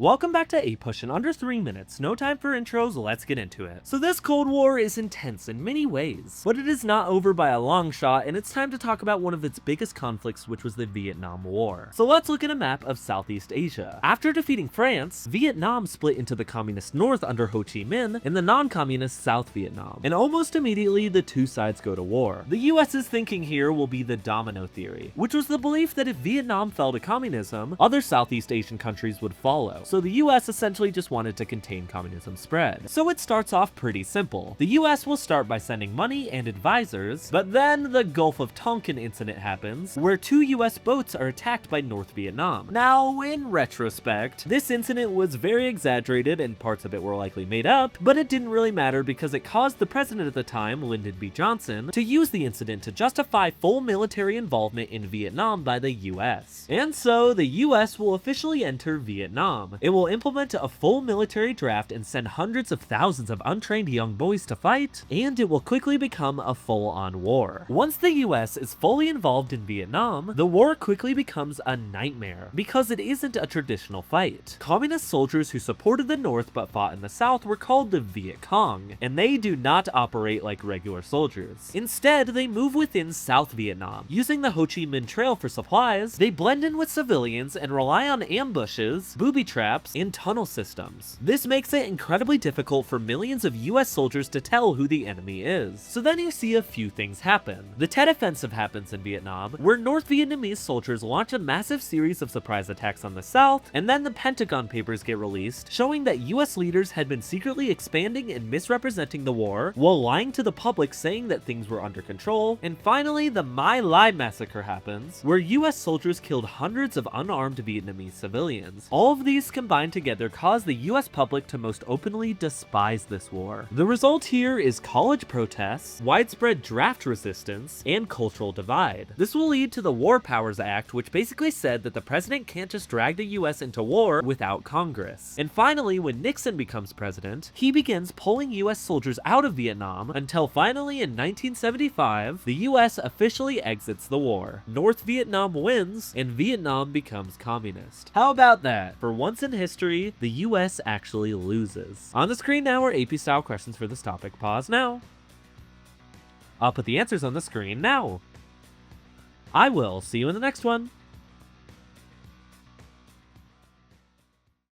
Welcome back to APUSH in under 3 minutes, no time for intros, let's get into it. So this Cold War is intense in many ways, but it is not over by a long shot, and it's time to talk about one of its biggest conflicts, which was the Vietnam War. So let's look at a map of Southeast Asia. After defeating France, Vietnam split into the communist North under Ho Chi Minh and the non-communist South Vietnam, and almost immediately the two sides go to war. The US's thinking here will be the domino theory, which was the belief that if Vietnam fell to communism, other Southeast Asian countries would follow. So the US essentially just wanted to contain communism's spread. So it starts off pretty simple. The US will start by sending money and advisors, but then the Gulf of Tonkin incident happens, where two US boats are attacked by North Vietnam. Now, in retrospect, this incident was very exaggerated and parts of it were likely made up, but it didn't really matter because it caused the president at the time, Lyndon B. Johnson, to use the incident to justify full military involvement in Vietnam by the US. And so, the US will officially enter Vietnam. It will implement a full military draft and send hundreds of thousands of untrained young boys to fight, and it will quickly become a full-on war. Once the US is fully involved in Vietnam, the war quickly becomes a nightmare, because it isn't a traditional fight. Communist soldiers who supported the North but fought in the South were called the Viet Cong, and they do not operate like regular soldiers. Instead, they move within South Vietnam. Using the Ho Chi Minh Trail for supplies, they blend in with civilians and rely on ambushes, booby traps, and tunnel systems. This makes it incredibly difficult for millions of US soldiers to tell who the enemy is. So then you see a few things happen. The Tet Offensive happens in Vietnam, where North Vietnamese soldiers launch a massive series of surprise attacks on the South, and then the Pentagon Papers get released, showing that US leaders had been secretly expanding and misrepresenting the war, while lying to the public saying that things were under control. And finally, the My Lai massacre happens, where US soldiers killed hundreds of unarmed Vietnamese civilians. All of these combined together caused the US public to most openly despise this war. The result here is college protests, widespread draft resistance, and cultural divide. This will lead to the War Powers Act, which basically said that the president can't just drag the US into war without Congress. And finally, when Nixon becomes president, he begins pulling US soldiers out of Vietnam until finally in 1975, the US officially exits the war. North Vietnam wins, and Vietnam becomes communist. How about that? For once in history, the US actually loses. On the screen now are AP style questions for this topic. Pause now. I'll put the answers on the screen now. I will see you in the next one.